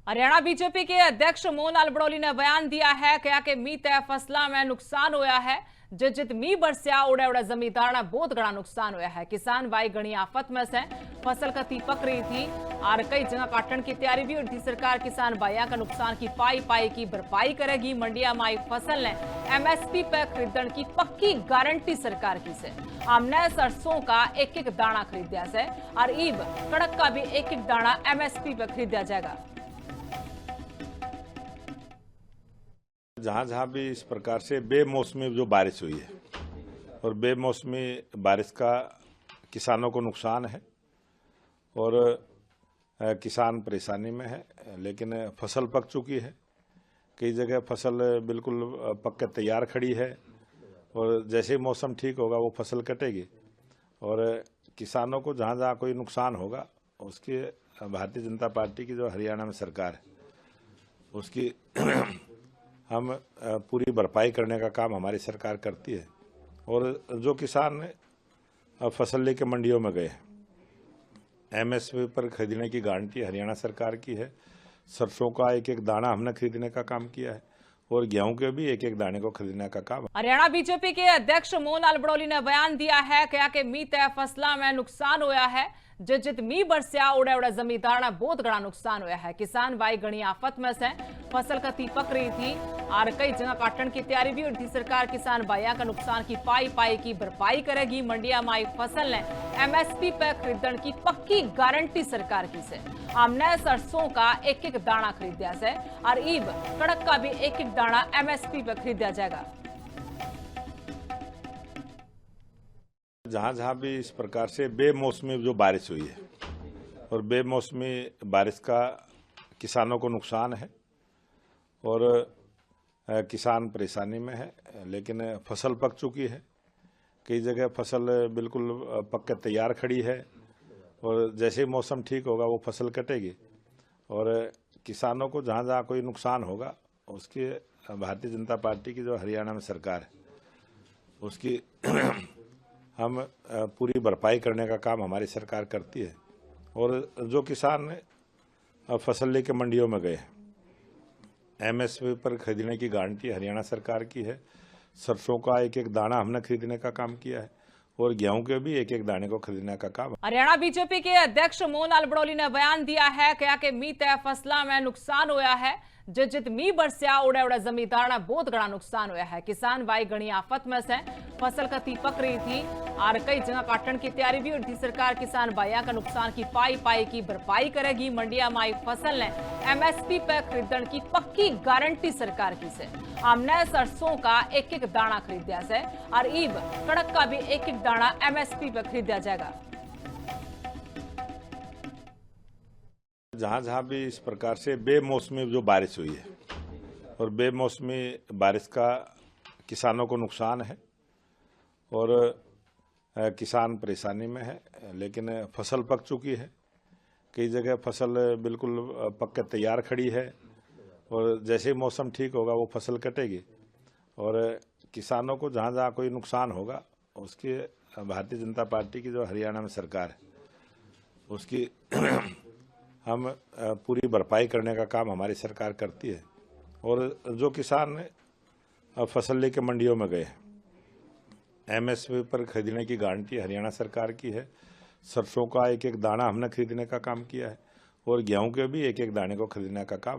Haryana BJP के अध्यक्ष मोहनलाल बड़ौली ने बयान दिया है कि मीत फसलों में नुकसान होया है। जित मी बरसिया उड़े उड़े जमींदार ने बहुत बड़ा नुकसान होया है। किसान भाई घनी आफत में से फसल कती पक रही थी और कई जगह काटने की तैयारी भी हो रही थी। सरकार किसान भाइयों का नुकसान की पाई की भरपाई करेगी। मंडिया में आई फसल ने MSP पर खरीदने की पक्की गारंटी सरकार की से। हमने सरसों का एक एक दाना खरीदा से और ईब कड़क का भी एक एक दाना MSP पर खरीदा जाएगा। जहां जहां भी इस प्रकार से बेमौसमी जो बारिश हुई है और बेमौसमी बारिश का किसानों को नुकसान है और किसान परेशानी में है, लेकिन फसल पक चुकी है। कई जगह फसल बिल्कुल पक के तैयार खड़ी है और जैसे ही मौसम ठीक होगा वो फसल कटेगी और किसानों को जहां जहां कोई नुकसान होगा उसकी भारतीय जनता पार्टी की जो हरियाणा में सरकार है उसकी हम पूरी भरपाई करने का काम हमारी सरकार करती है। और जो किसान फसल लेके मंडियों में गए MSP पर खरीदने की गारंटी हरियाणा सरकार की है। सरसों का एक एक दाना हमने खरीदने का काम किया है और गेहूं के भी एक एक दाने को खरीदने का काम। हरियाणा बीजेपी के अध्यक्ष मोहनलाल बड़ौली ने बयान दिया है कि मीत फसलों में नुकसान होया है। जित मी बरसिया उड़े उड़े जमींदार ने बहुत बड़ा नुकसान होया है। किसान भाई घनी आफत में से फसल कती पक रही थी और कई जगह काटने की तैयारी भी हो रही थी। सरकार किसान भाइयों का नुकसान की पाई की भरपाई करेगी। मंडिया में आई फसल ने MSP पर खरीदने की पक्की गारंटी सरकार की से। हमने सरसों का एक एक दाना खरीदा से और ईब कड़क का भी एक एक दाना MSP पर खरीदा जाएगा। जहां जहां भी इस प्रकार से बेमौसमी जो बारिश हुई है और बेमौसमी बारिश का किसानों को नुकसान है और किसान परेशानी में है, लेकिन फसल पक चुकी है। कई जगह फसल बिल्कुल पक के तैयार खड़ी है और जैसे ही मौसम ठीक होगा वो फसल कटेगी और किसानों को जहां जहां कोई नुकसान होगा उसकी भारतीय जनता पार्टी की जो हरियाणा में सरकार है उसकी हम पूरी भरपाई करने का काम हमारी सरकार करती है। और जो किसान फसल लेके मंडियों में गए MSP पर खरीदने की गारंटी हरियाणा सरकार की है। सरसों का एक एक दाना हमने खरीदने का काम किया है और गेहूं के भी एक एक दाने को खरीदने का काम। हरियाणा बीजेपी के अध्यक्ष मोहनलाल बड़ौली ने बयान दिया है कि मीत फसलों में नुकसान होया है। जित मी बरसिया उड़े उड़े जमींदार ने बहुत बड़ा नुकसान होया है। किसान भाई घनी आफत में से फसल कती पक रही थी और कई जगह काटने की तैयारी भी हो रही थी। सरकार किसान भाइयों का नुकसान की पाई की भरपाई करेगी। मंडिया में आई फसल ने MSP पर खरीदने की पक्की गारंटी सरकार की से। हमने सरसों का एक एक दाना खरीदा से और ईब कड़क का भी एक एक दाना MSP पर खरीदा जाएगा। जहां जहां भी इस प्रकार से बेमौसमी जो बारिश हुई है और बेमौसमी बारिश का किसानों को नुकसान है और किसान परेशानी में है, लेकिन फसल पक चुकी है। कई जगह फसल बिल्कुल पक के तैयार खड़ी है और जैसे ही मौसम ठीक होगा वो फसल कटेगी और किसानों को जहां जहां कोई नुकसान होगा उसकी भारतीय जनता पार्टी की जो हरियाणा में सरकार है उसकी हम पूरी भरपाई करने का काम हमारी सरकार करती है। और जो किसान फसल लेके मंडियों में गए MSP पर खरीदने की गारंटी हरियाणा सरकार की है। सरसों का एक एक दाना हमने खरीदने का काम किया है और गेहूं के भी एक एक दाने को खरीदने का काम।